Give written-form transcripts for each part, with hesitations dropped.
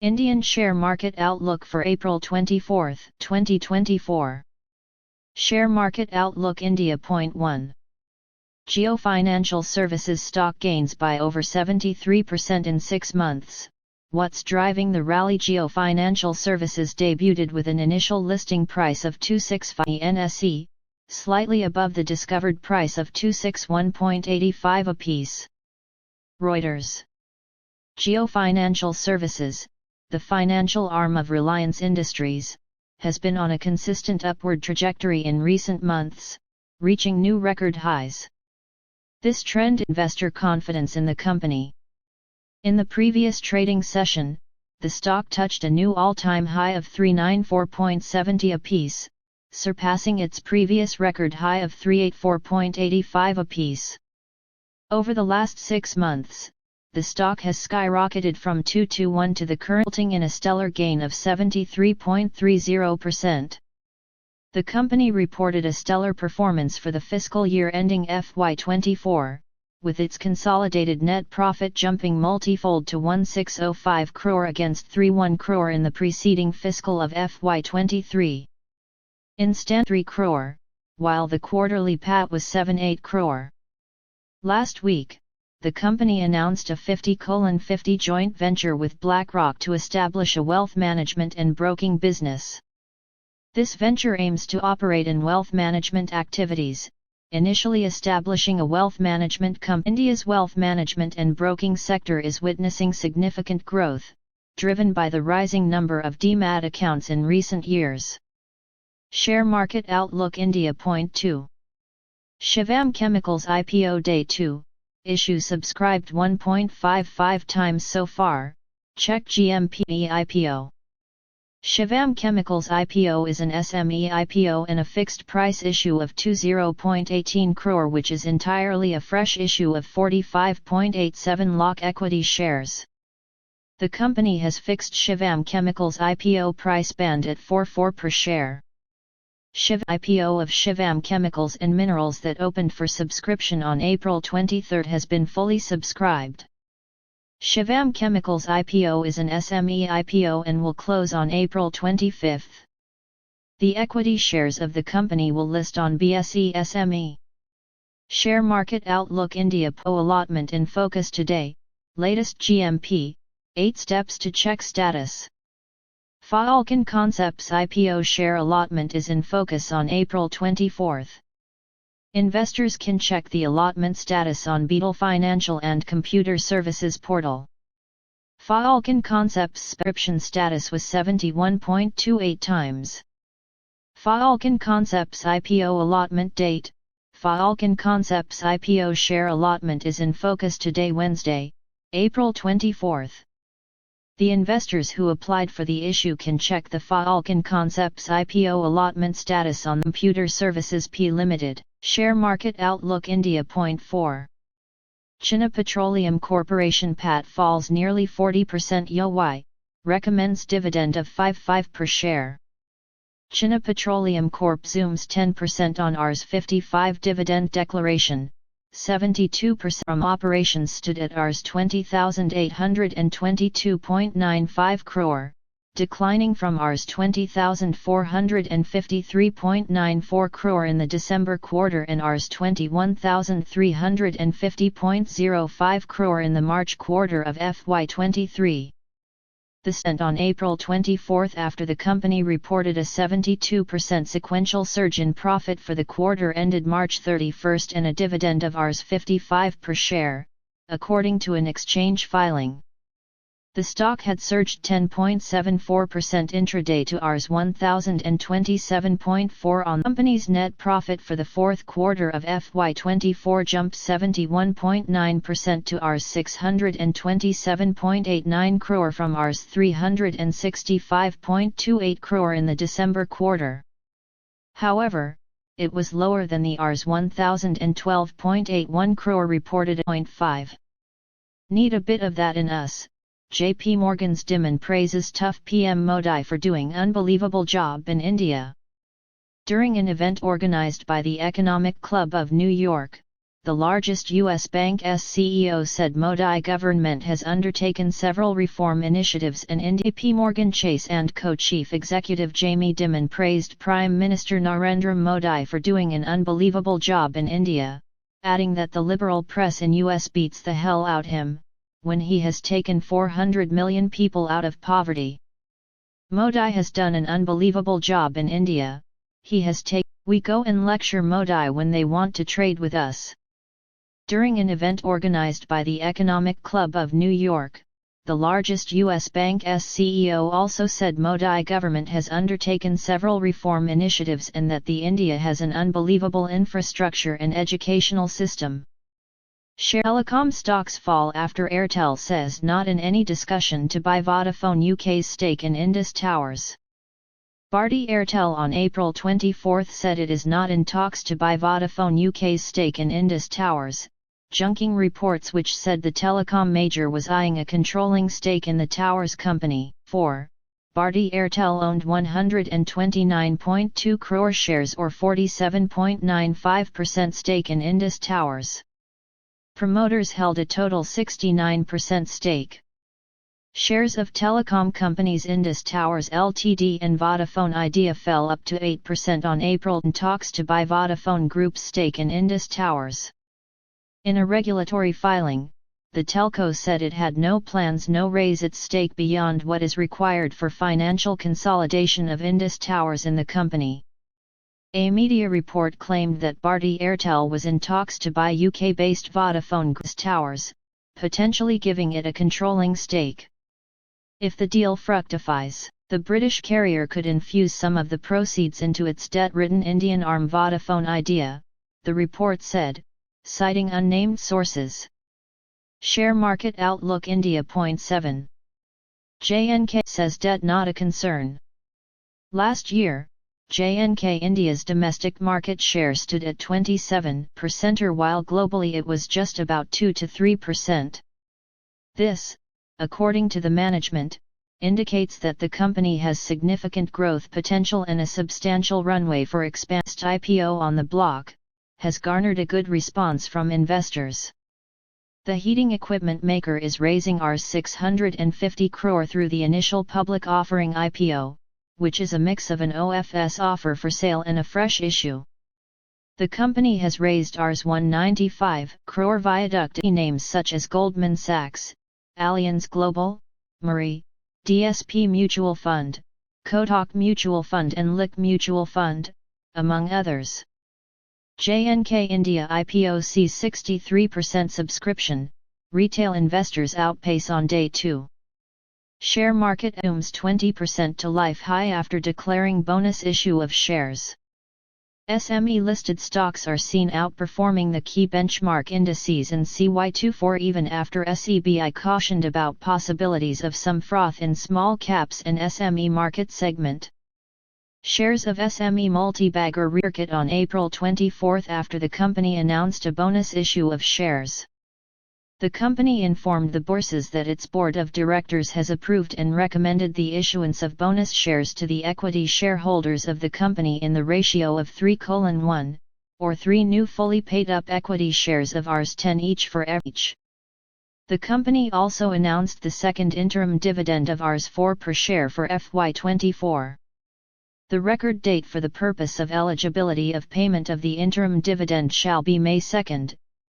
Indian Share Market Outlook for April 24, 2024. Share Market Outlook India. Point 1. Jio Financial Services stock gains by over 73% in 6 months. What's driving the rally? Jio Financial Services debuted with an initial listing price of 265 NSE, slightly above the discovered price of 261.85 apiece. Reuters. Jio Financial Services, the financial arm of Reliance Industries, has been on a consistent upward trajectory in recent months, reaching new record highs. This trend investor confidence in the company. In the previous trading session, the stock touched a new all-time high of 394.70 apiece, surpassing its previous record high of 384.85 apiece. Over the last 6 months, the stock has skyrocketed from 221 to the current in a stellar gain of 73.30%. The company reported a stellar performance for the fiscal year ending FY24, with its consolidated net profit jumping multifold to 1605 crore against 31 crore in the preceding fiscal of FY23. Instant 3 crore, while the quarterly PAT was 78 crore. Last week, the company announced a 50:50 joint venture with BlackRock to establish a wealth management and broking business. This venture aims to operate in wealth management activities, initially establishing a wealth management company. India's wealth management and broking sector is witnessing significant growth, driven by the rising number of demat accounts in recent years. Share Market Outlook India. Point 2. Shivam Chemicals IPO Day 2. Issue subscribed 1.55 times so far, check GMP IPO. Shivam Chemicals IPO is an SME IPO and a fixed price issue of 20.18 crore, which is entirely a fresh issue of 45.87 lakh equity shares. The company has fixed Shivam Chemicals IPO price band at 44 per share. IPO of Shivam Chemicals and Minerals that opened for subscription on April 23 has been fully subscribed. Shivam Chemicals IPO is an SME IPO and will close on April 25. The equity shares of the company will list on BSE SME. Share Market Outlook India. PO allotment in focus today, latest GMP, 8 steps to check status. Falcon Concepts IPO share allotment is in focus on April 24. Investors can check the allotment status on Beetle Financial and Computer Services portal. Falcon Concepts subscription status was 71.28 times. Falcon Concepts IPO allotment date. Falcon Concepts IPO share allotment is in focus today, Wednesday, April 24. The investors who applied for the issue can check the Falcon Concepts IPO allotment status on Computer Services P Limited. Share Market Outlook India. Point 4. China Petroleum Corporation PAT falls nearly 40% YoY, recommends dividend of 55 per share. China Petroleum Corp zooms 10% on Rs 55 dividend declaration. 72% from operations stood at Rs 20,822.95 crore, declining from Rs 20,453.94 crore in the December quarter and Rs 21,350.05 crore in the March quarter of FY23. The cent on April 24 after the company reported a 72% sequential surge in profit for the quarter ended March 31 and a dividend of Rs 55 per share, according to an exchange filing. The stock had surged 10.74% intraday to Rs 1027.4 on. The company's net profit for the fourth quarter of FY24 jumped 71.9% to Rs 627.89 crore from Rs 365.28 crore in the December quarter. However, it was lower than the Rs 1012.81 crore reported at 0.5. Need a bit of that in us. JP Morgan's Dimon praises tough PM Modi for doing unbelievable job in India. During an event organized by the Economic Club of New York, the largest U.S. bank's CEO said Modi government has undertaken several reform initiatives, and JP Morgan Chase & Co. Chief Executive Jamie Dimon praised Prime Minister Narendra Modi for doing an unbelievable job in India, adding that the liberal press in US beats the hell out him, when he has taken 400 million people out of poverty. Modi has done an unbelievable job in India, he has taken. We go and lecture Modi when they want to trade with us. During an event organized by the Economic Club of New York, the largest U.S. bank's CEO also said Modi government has undertaken several reform initiatives and that the India has an unbelievable infrastructure and educational system. Telecom stocks fall after Airtel says not in any discussion to buy Vodafone UK's stake in Indus Towers. Bharti Airtel on April 24 said it is not in talks to buy Vodafone UK's stake in Indus Towers, junking reports which said the telecom major was eyeing a controlling stake in the towers company. 4. Bharti Airtel owned 129.2 crore shares or 47.95% stake in Indus Towers. Promoters held a total 69% stake. Shares of telecom companies Indus Towers Ltd and Vodafone Idea fell up to 8% on April in talks to buy Vodafone Group's stake in Indus Towers. In a regulatory filing, the telco said it had no plans to raise its stake beyond what is required for financial consolidation of Indus Towers in the company. A media report claimed that Bharti Airtel was in talks to buy UK-based Vodafone Group's Towers, potentially giving it a controlling stake. If the deal fructifies, the British carrier could infuse some of the proceeds into its debt-ridden Indian arm Vodafone Idea, the report said, citing unnamed sources. Share market outlook India. 7. JNK says debt not a concern. Last year, JNK India's domestic market share stood at 27%, while globally it was just about 2 to 3%. This, according to the management, indicates that the company has significant growth potential and a substantial runway for expansion. IPO on the block has garnered a good response from investors. The heating equipment maker is raising Rs 650 crore through the initial public offering IPO, which is a mix of an OFS offer for sale and a fresh issue. The company has raised Rs 195 crore via duct names such as Goldman Sachs, Allianz Global, Murray, DSP Mutual Fund, Kotak Mutual Fund and Lick Mutual Fund, among others. JNK India IPO sees 63% subscription, retail investors outpace on day 2. Share market booms 20% to life high after declaring bonus issue of shares. SME-listed stocks are seen outperforming the key benchmark indices in CY24 even after SEBI cautioned about possibilities of some froth in small caps and SME market segment. Shares of SME multi-bagger rearced on April 24 after the company announced a bonus issue of shares. The company informed the bourses that its board of directors has approved and recommended the issuance of bonus shares to the equity shareholders of the company in the ratio of 3:1, or 3 new fully paid-up equity shares of Rs 10 each for each. The company also announced the second interim dividend of Rs 4 per share for FY24. The record date for the purpose of eligibility of payment of the interim dividend shall be May 2,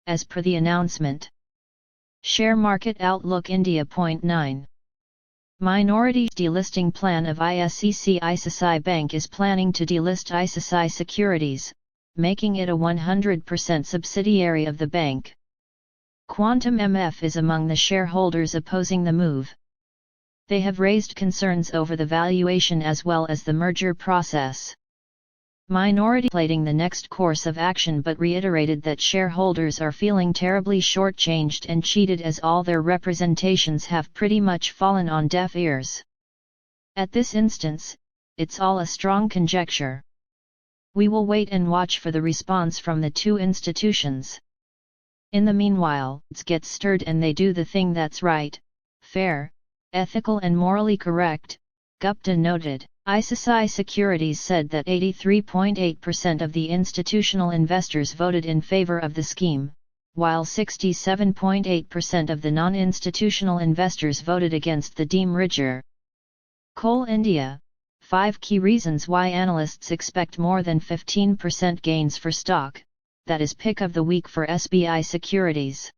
as per the announcement. Share market outlook India. 9. Minority delisting plan of ISEC. ICICI Bank is planning to delist ICICI Securities, making it a 100% subsidiary of the bank. Quantum MF is among the shareholders opposing the move. They have raised concerns over the valuation as well as the merger process. Minority plating the next course of action but reiterated that shareholders are feeling terribly shortchanged and cheated as all their representations have pretty much fallen on deaf ears. At this instance, it's all a strong conjecture. We will wait and watch for the response from the two institutions. In the meanwhile, it gets stirred and they do the thing that's right, fair, ethical and morally correct, Gupta noted. ICICI Securities said that 83.8% of the institutional investors voted in favor of the scheme, while 67.8% of the non-institutional investors voted against the demerger. Coal India, 5 key reasons why analysts expect more than 15% gains for stock, that is pick of the week for SBI Securities.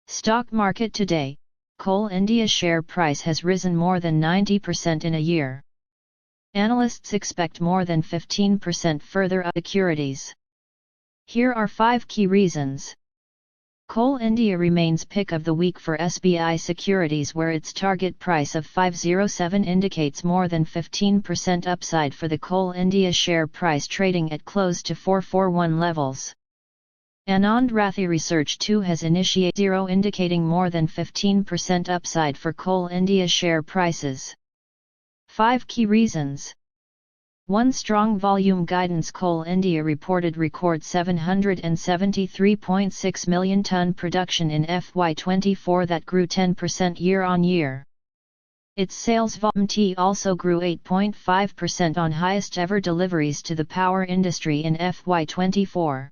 Stock market today, Coal India share price has risen more than 90% in a year. Analysts expect more than 15% further up securities. Here are 5 key reasons. Coal India remains pick of the week for SBI Securities, where its target price of 507 indicates more than 15% upside for the Coal India share price, trading at close to 441 levels. Anand Rathi Research too has initiated 0 indicating more than 15% upside for Coal India share prices. 5 key reasons. 1. Strong volume guidance. Coal India reported record 773.6 million ton production in FY24, that grew 10% year-on-year. Its sales volume also grew 8.5% on highest ever deliveries to the power industry in FY24.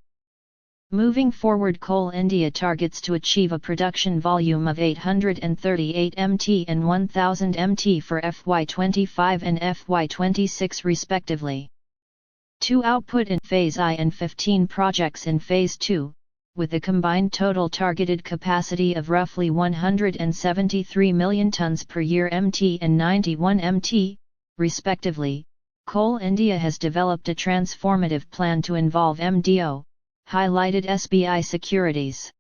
Moving forward, Coal India targets to achieve a production volume of 838 MT and 1000 MT for FY25 and FY26 respectively. 2. Output in Phase I and 15 projects in Phase II, with a combined total targeted capacity of roughly 173 million tons per year MT and 91 MT, respectively. Coal India has developed a transformative plan to involve MDO, highlighted SBI Securities.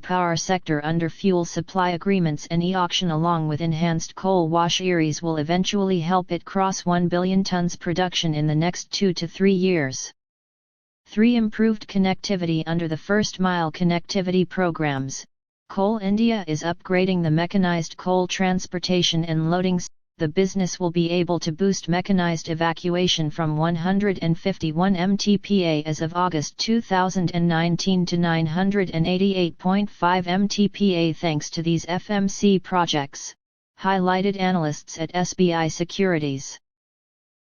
Power sector under fuel supply agreements and e-auction along with enhanced coal wash areas will eventually help it cross 1 billion tons production in the next 2 to 3 years. 3. Improved connectivity under the first mile connectivity programs. Coal India is upgrading the mechanized coal transportation and loading. The business will be able to boost mechanized evacuation from 151 MTPA as of August 2019 to 988.5 MTPA thanks to these FMC projects, highlighted analysts at SBI Securities.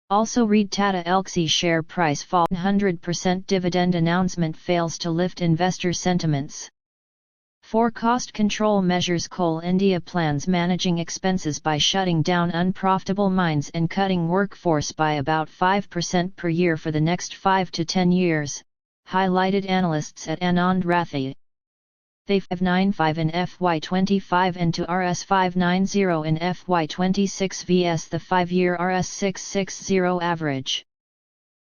Also read Tata Elxsi share price fall. 100% dividend announcement fails to lift investor sentiments. 4. Cost control measures. Coal India plans managing expenses by shutting down unprofitable mines and cutting workforce by about 5% per year for the next 5 to 10 years, highlighted analysts at Anand Rathi. They 595 in FY25 and to Rs 590 in FY26 vs the 5-year Rs 660 average.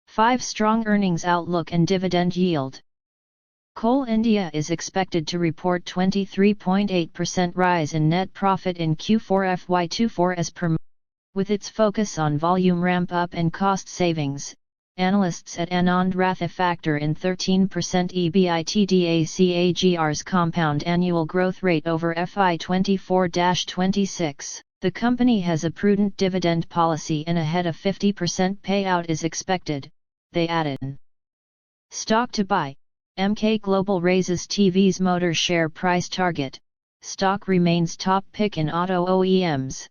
5. Strong earnings outlook and dividend yield. Coal India is expected to report 23.8% rise in net profit in Q4 FY24 as per. With its focus on volume ramp-up and cost savings, analysts at Anand Rathi factor in 13% EBITDA CAGR's compound annual growth rate over FY24-26. The company has a prudent dividend policy and ahead of 50% payout is expected, they added. Stock to buy. MK Global raises TVS Motor share price target. Stock remains top pick in auto OEMs.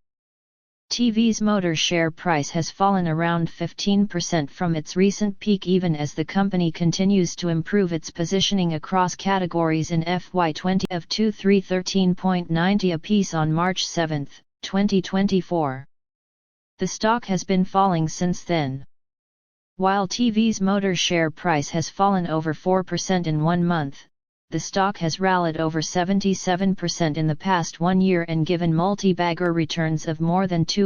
TVS Motor share price has fallen around 15% from its recent peak even as the company continues to improve its positioning across categories in FY20 of 2313.90 apiece on March 7, 2024. The stock has been falling since then. While TVS Motor share price has fallen over 4% in 1 month, the stock has rallied over 77% in the past 1 year and given multi-bagger returns of more than 2.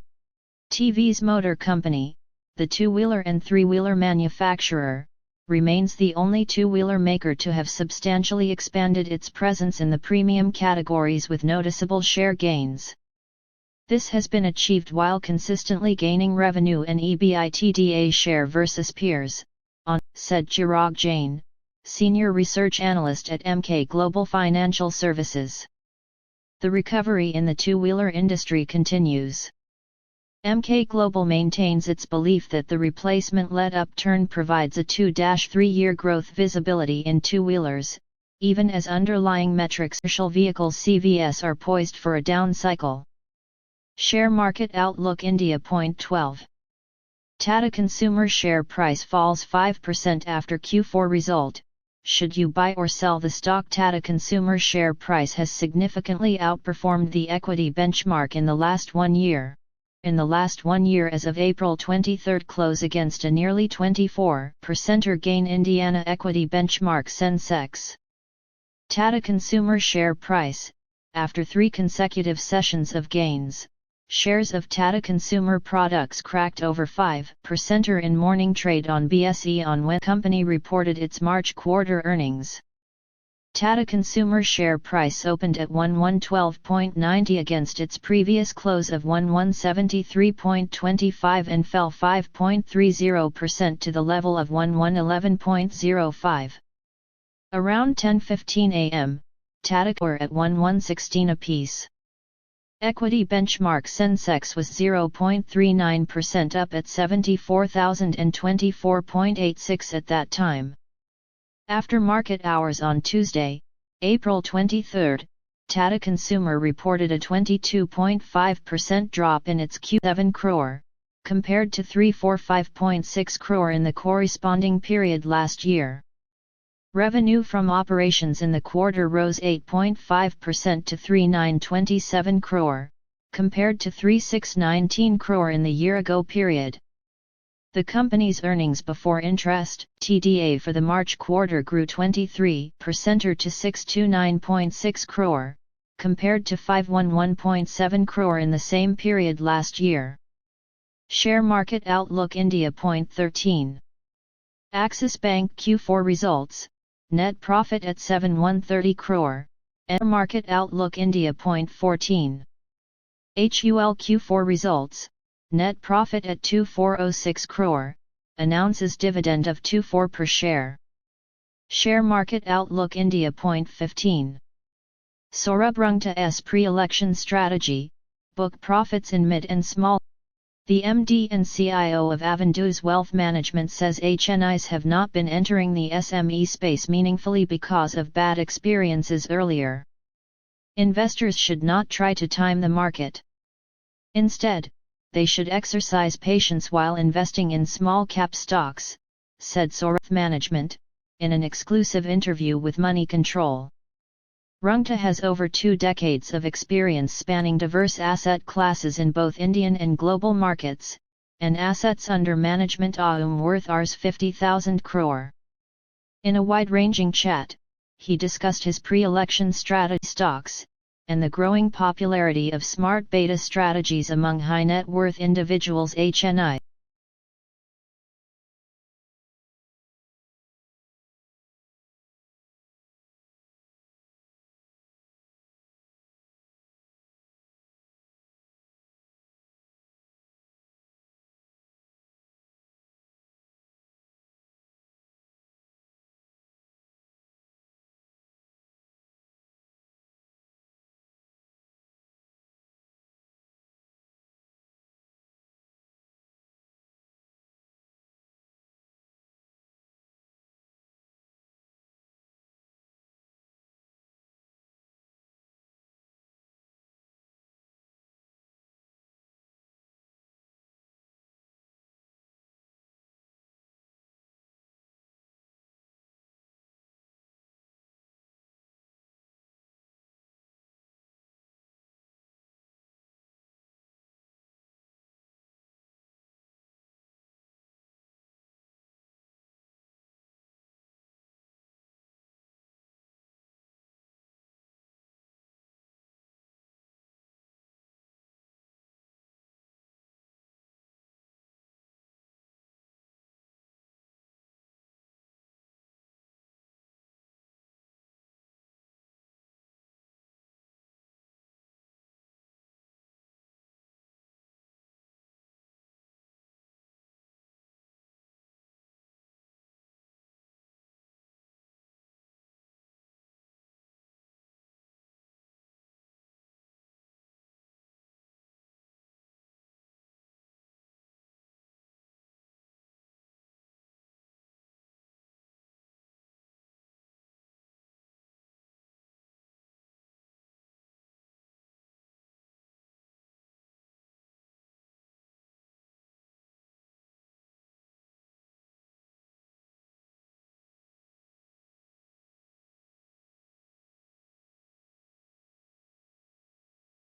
TVS Motor Company, the two-wheeler and three-wheeler manufacturer, remains the only two-wheeler maker to have substantially expanded its presence in the premium categories with noticeable share gains. This has been achieved while consistently gaining revenue and EBITDA share versus peers, said Chirag Jain, Senior Research Analyst at MK Global Financial Services. The recovery in the two-wheeler industry continues. MK Global maintains its belief that the replacement-led upturn provides a 2-3 year growth visibility in two-wheelers, even as underlying metrics commercial vehicle CVS are poised for a down cycle. Share market outlook. India. 12. Tata Consumer share price falls 5% after Q4 result, should you buy or sell the stock? Tata Consumer share price has significantly outperformed the equity benchmark in the last 1 year. In the last 1 year as of April 23 close against a nearly 24% gain Indiana equity benchmark Sensex. Tata Consumer share price, after 3 consecutive sessions of gains, shares of Tata Consumer Products cracked over 5% in morning trade on BSE on when company reported its March quarter earnings. Tata Consumer share price opened at 1112.90 against its previous close of 1173.25 and fell 5.30% to the level of 1111.05. Around 10:15 am, Tata were at 1116 apiece. Equity benchmark Sensex was 0.39% up at 74,024.86 at that time. After market hours on Tuesday, April 23, Tata Consumer reported a 22.5% drop in its Q7 crore, compared to 345.6 crore in the corresponding period last year. Revenue from operations in the quarter rose 8.5% to 3927 crore, compared to 3619 crore in the year-ago period. The company's earnings before interest, TDA for the March quarter grew 23% to 629.6 crore, compared to 511.7 crore in the same period last year. Share Market Outlook India. 13. Axis Bank Q4 results, net profit at 7130 crore, Market Outlook India. 14. HUL Q4 results, net profit at 2406 crore, announces dividend of 24 per share. Share Market Outlook India. 15. Saurabh Rungta's pre-election strategy, book profits in mid and small. The MD and CIO of Avendus Wealth Management says HNIs have not been entering the SME space meaningfully because of bad experiences earlier. Investors should not try to time the market. Instead, they should exercise patience while investing in small-cap stocks, said Saurabh Management, in an exclusive interview with Money Control. Rungta has over 2 decades of experience spanning diverse asset classes in both Indian and global markets, and assets under management worth Rs 50,000 crore. In a wide-ranging chat, he discussed his pre-election strategy stocks, and the growing popularity of smart beta strategies among high-net-worth individuals HNI.